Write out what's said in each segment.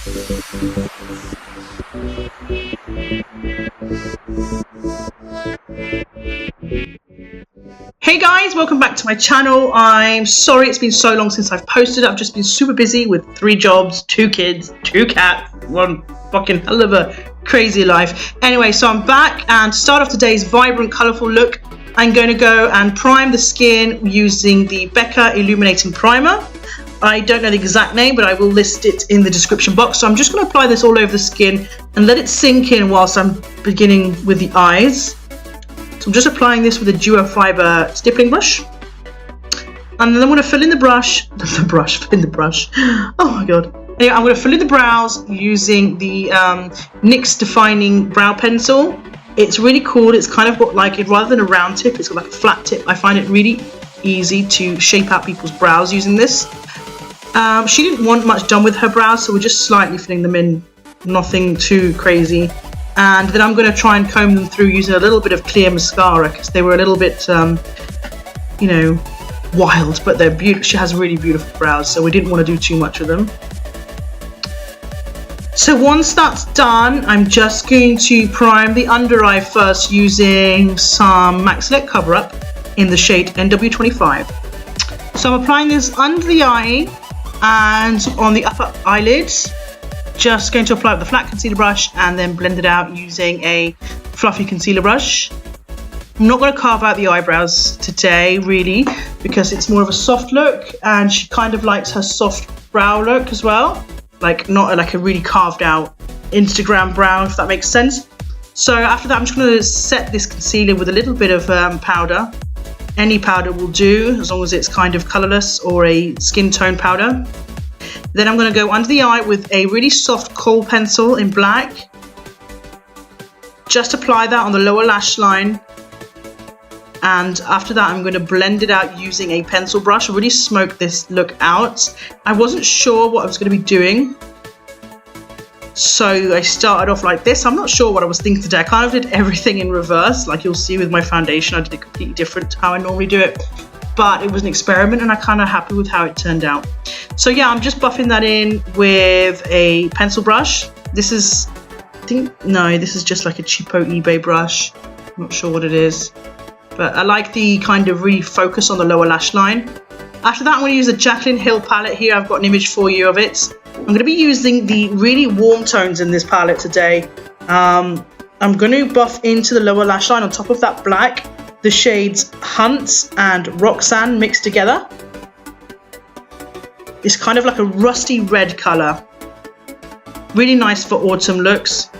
Hey guys, welcome back to my channel. I'm sorry it's been so long since I've posted. I've just been super busy with 3 jobs, 2 kids, 2 cats, one fucking hell of a crazy life. Anyway, so I'm back, and to start off today's vibrant, colourful look, I'm going to go and prime the skin using the Becca Illuminating Primer. I don't know the exact name, but I will list it in the description box. So I'm just going to apply this all over the skin and let it sink in whilst I'm beginning with the eyes. So I'm just applying this with a duo fibre stippling brush. And then I'm going to fill in the brush. Fill in the brush. Oh my god. Anyway, I'm going to fill in the brows using the NYX Defining Brow Pencil. It's really cool. It's kind of got like, rather than a round tip, it's got like a flat tip. I find it really easy to shape out people's brows using this. She didn't want much done with her brows, so we're just slightly filling them in, nothing too crazy. And then I'm going to try and comb them through using a little bit of clear mascara, because they were a little bit, you know, wild, but they're beautiful. She has really beautiful brows, so we didn't want to do too much with them. So once that's done, I'm just going to prime the under eye first using some MAC Select Cover Up in the shade NW25. So I'm applying this under the eye and on the upper eyelids. Just going to apply with the flat concealer brush and then blend it out using a fluffy concealer brush. I'm not going to carve out the eyebrows today, really, because it's more of a soft look, and she kind of likes her soft brow look as well. Like, not like a really carved out Instagram brow, if that makes sense. So after that, I'm just going to set this concealer with a little bit of powder. Any powder will do, as long as it's kind of colourless or a skin tone powder. Then I'm going to go under the eye with a really soft kohl pencil in black. Just apply that on the lower lash line. And after that, I'm going to blend it out using a pencil brush. Really smoke this look out. I wasn't sure what I was going to be doing, so I started off like this. I'm not sure what I was thinking today. I kind of did everything in reverse. Like you'll see with my foundation, I did it completely different to how I normally do it. But it was an experiment, and I'm kind of happy with how it turned out. So yeah, I'm just buffing that in with a pencil brush. This is, this is just like a cheapo eBay brush. I'm not sure what it is, but I like the kind of really focus on the lower lash line. After that, I'm going to use a Jaclyn Hill palette here. I've got an image for you of it. I'm going to be using the really warm tones in this palette today. I'm going to buff into the lower lash line on top of that black, the shades Hunt and Roxanne mixed together. It's kind of like a rusty red colour. Really nice for autumn looks.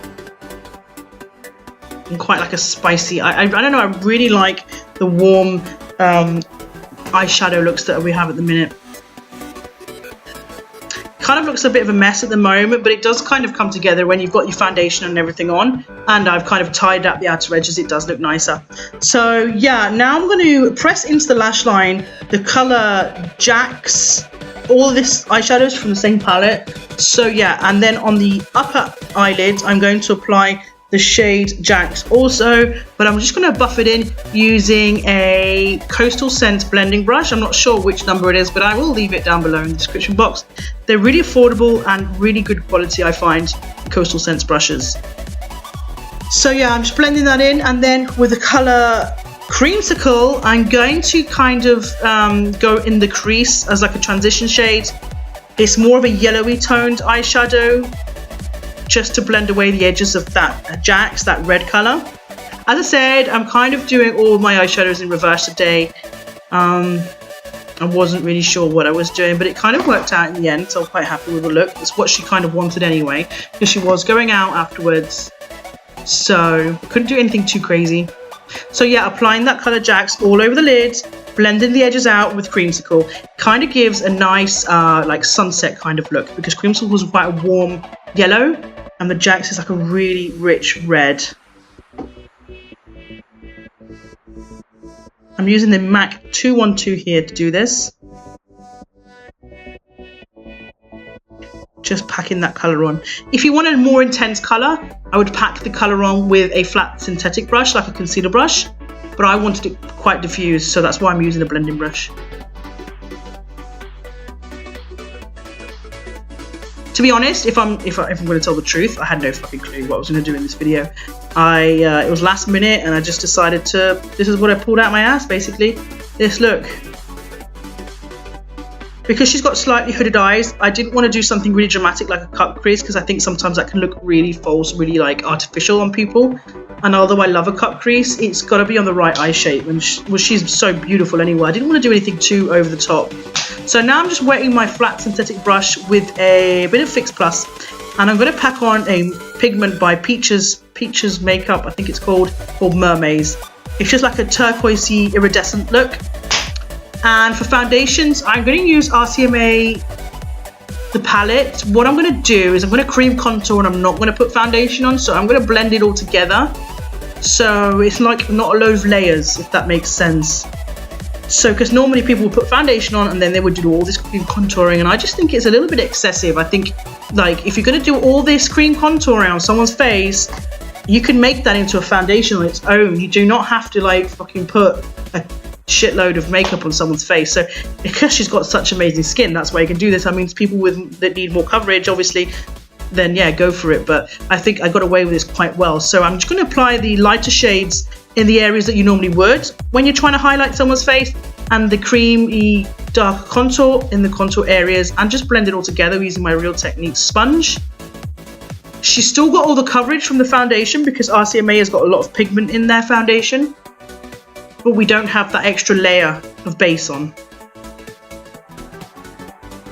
And quite like a spicy, I don't know, I really like the warm eyeshadow looks that we have at the minute. Kind of looks a bit of a mess at the moment, but it does kind of come together when you've got your foundation and everything on, and I've kind of tied up the outer edges. It does look nicer. So yeah, now I'm going to press into the lash line the colour Jax. All of this eyeshadow is from the same palette. So yeah, and then on the upper eyelids, I'm going to apply the shade Jax also, but I'm just going to buff it in using a Coastal Scents blending brush. I'm not sure which number it is, but I will leave it down below in the description box. They're really affordable and really good quality, I find, Coastal Scents brushes. So yeah, I'm just blending that in, and then with the colour Creamsicle, I'm going to kind of go in the crease as like a transition shade. It's more of a yellowy toned eyeshadow, just to blend away the edges of that Jax, that red colour. As I said, I'm kind of doing all my eyeshadows in reverse today. I wasn't really sure what I was doing, but it kind of worked out in the end, so I'm quite happy with the look. It's what she kind of wanted anyway, because she was going out afterwards, so couldn't do anything too crazy. So yeah, applying that colour Jax all over the lid, blending the edges out with Creamsicle. Kind of gives a nice like sunset kind of look, because Creamsicle was quite a warm yellow and the Jax is like a really rich red. I'm using the MAC 212 here to do this. Just packing that colour on. If you wanted a more intense colour, I would pack the colour on with a flat synthetic brush, like a concealer brush, but I wanted it quite diffused, so that's why I'm using a blending brush. To be honest, if I'm going to tell the truth, I had no fucking clue what I was going to do in this video. It was last minute, and I just decided to. This is what I pulled out my ass, basically. This look. Because she's got slightly hooded eyes, I didn't want to do something really dramatic like a cut crease, because I think sometimes that can look really false, really like artificial on people. And although I love a cut crease, it's got to be on the right eye shape. And she's so beautiful anyway. I didn't want to do anything too over the top. So now I'm just wetting my flat synthetic brush with a bit of Fix Plus, and I'm going to pack on a pigment by Peaches Makeup, I think it's called Mermaids. It's just like a turquoisey iridescent look. And for foundations, I'm going to use RCMA, the palette. What I'm going to do is I'm going to cream contour, and I'm not going to put foundation on. So I'm going to blend it all together. So it's like not a load of layers, if that makes sense. So, because normally people would put foundation on and then they would do all this cream contouring, and I just think it's a little bit excessive. I think, like, if you're going to do all this cream contouring on someone's face, you can make that into a foundation on its own. You do not have to, like, fucking put a shitload of makeup on someone's face. So because she's got such amazing skin, that's why you can do this. I mean, people that need more coverage, obviously, then yeah, go for it. But I think I got away with this quite well. So I'm just going to apply the lighter shades in the areas that you normally would when you're trying to highlight someone's face, and the creamy dark contour in the contour areas, and just blend it all together using my Real Techniques sponge. She's still got all the coverage from the foundation because RCMA has got a lot of pigment in their foundation, but we don't have that extra layer of base on.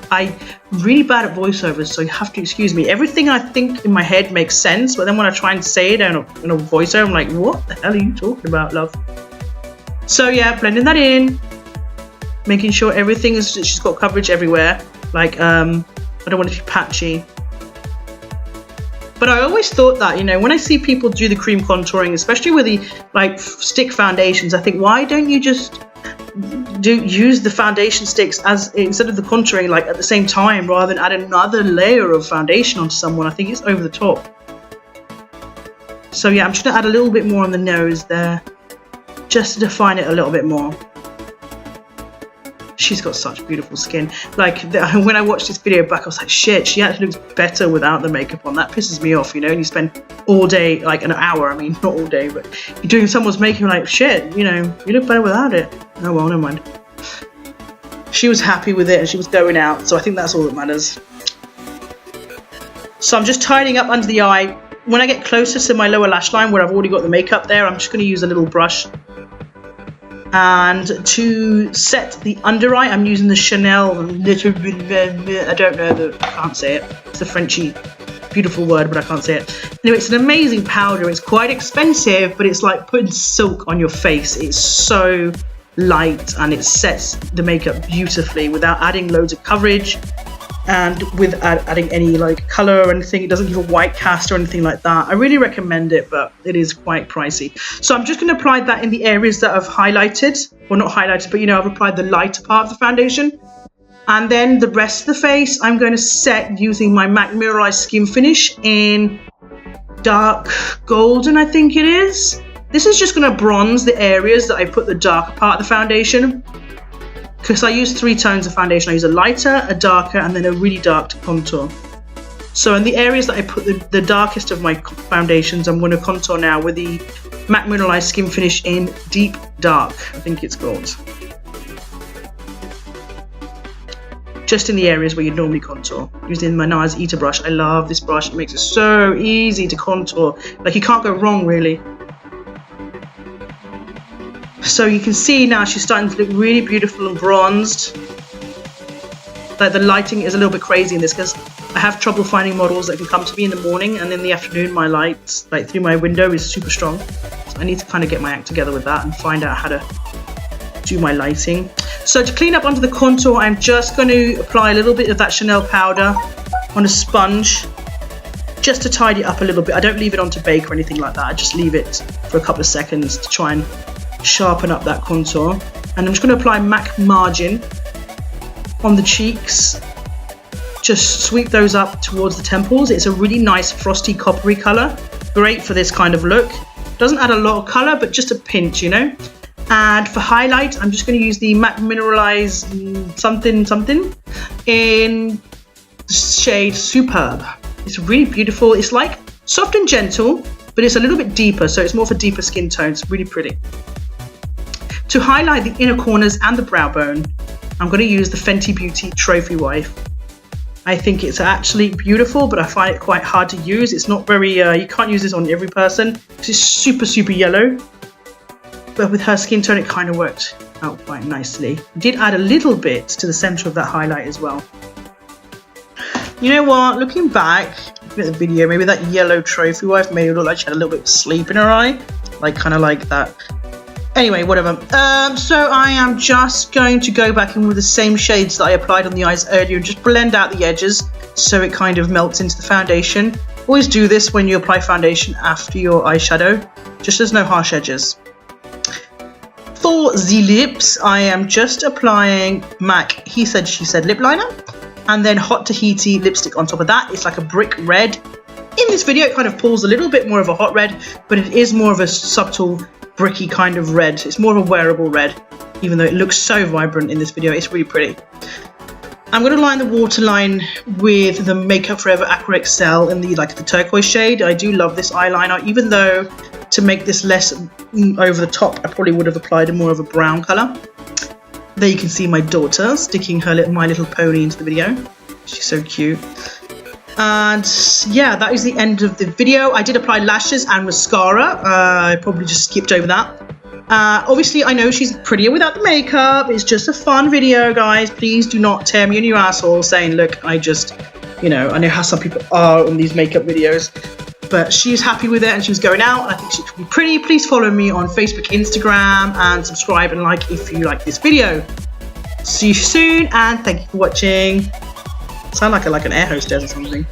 I'm really bad at voiceovers, so you have to excuse me. Everything I think in my head makes sense, but then when I try and say it in a voiceover, I'm like, what the hell are you talking about, love? So yeah, blending that in, making sure everything is, she's got coverage everywhere. Like, I don't want it to be patchy. But I always thought that, you know, when I see people do the cream contouring, especially with the like stick foundations, I think, why don't you just use the foundation sticks as instead of the contouring, like at the same time, rather than add another layer of foundation onto someone? I think it's over the top. So yeah, I'm just gonna add a little bit more on the nose there, just to define it a little bit more. She's got such beautiful skin. Like, when I watched this video back, I was like, shit, she actually looks better without the makeup on. That pisses me off, you know, and you spend all day, like an hour, I mean, not all day, but you're doing someone's makeup, like, shit, you know, you look better without it. Oh, well, never mind. She was happy with it, and she was going out, so I think that's all that matters. So I'm just tidying up under the eye. When I get closer to my lower lash line, where I've already got the makeup there, I'm just going to use a little brush. And to set the under eye, I'm using the Chanel I don't know, I can't say it. It's a Frenchy, beautiful word, but I can't say it. Anyway, it's an amazing powder. It's quite expensive, but it's like putting silk on your face. It's so light, and it sets the makeup beautifully without adding loads of coverage, and with adding any like color or anything. It doesn't give a white cast or anything like that. I really recommend it, but it is quite pricey. So I'm just going to apply that in the areas that I've highlighted, well, not highlighted, but you know, I've applied the lighter part of the foundation. And then the rest of the face, I'm going to set using my MAC Mirror Skin Finish in dark golden, I think it is. This is just going to bronze the areas that I put the darker part of the foundation, because I use 3 tones of foundation. I use a lighter, a darker, and then a really dark to contour. So in the areas that I put the darkest of my foundations, I'm going to contour now with the MAC Mineralized Skin Finish in Deep Dark, I think it's called. Just in the areas where you normally contour, using my NARS Eater brush. I love this brush. It makes it so easy to contour. Like, you can't go wrong, really. So you can see now she's starting to look really beautiful and bronzed. Like, the lighting is a little bit crazy in this because I have trouble finding models that can come to me in the morning, and in the afternoon my light, like through my window, is super strong. So I need to kind of get my act together with that and find out how to do my lighting. So to clean up under the contour, I'm just going to apply a little bit of that Chanel powder on a sponge, just to tidy it up a little bit. I don't leave it on to bake or anything like that. I just leave it for a couple of seconds to try and sharpen up that contour. And I'm just going to apply MAC Margin on the cheeks. Just sweep those up towards the temples. It's a really nice frosty coppery colour. Great for this kind of look. Doesn't add a lot of colour, but just a pinch, you know. And for highlight, I'm just going to use the MAC Mineralized something in the shade Superb. It's really beautiful. It's like soft and gentle, but it's a little bit deeper, so it's more for deeper skin tones. Really pretty. To highlight the inner corners and the brow bone, I'm going to use the Fenty Beauty Trophy Wife. I think it's actually beautiful, but I find it quite hard to use. It's not very, you can't use this on every person because it's super, super yellow. But with her skin tone, it kind of worked out quite nicely. I did add a little bit to the center of that highlight as well. You know what? Looking back at the video, maybe that yellow trophy wife made it look like she had a little bit of sleep in her eye. Like, kind of like that. Anyway, whatever. So I am just going to go back in with the same shades that I applied on the eyes earlier and just blend out the edges so it kind of melts into the foundation. Always do this when you apply foundation after your eyeshadow, just so there's no harsh edges. For the lips, I am just applying MAC He Said She Said lip liner and then Hot Tahiti lipstick on top of that. It's like a brick red. In this video, it kind of pulls a little bit more of a hot red, but it is more of a subtle, bricky kind of red. It's more of a wearable red, even though it looks so vibrant in this video. It's really pretty. I'm going to line the waterline with the Makeup Forever Aqua XL in the turquoise shade. I do love this eyeliner, even though to make this less over the top, I probably would have applied more of a brown colour. There you can see my daughter sticking her My Little Pony into the video. She's so cute. And yeah, that is the end of the video. I did apply lashes and mascara. I probably just skipped over that. Obviously, I know she's prettier without the makeup. It's just a fun video, guys. Please do not tear me a new asshole saying, look, I just, I know how some people are on these makeup videos. But she's happy with it and she's going out. I think she could be pretty. Please follow me on Facebook, Instagram, and subscribe and like if you like this video. See you soon, and thank you for watching. Sound like an air hostess or something.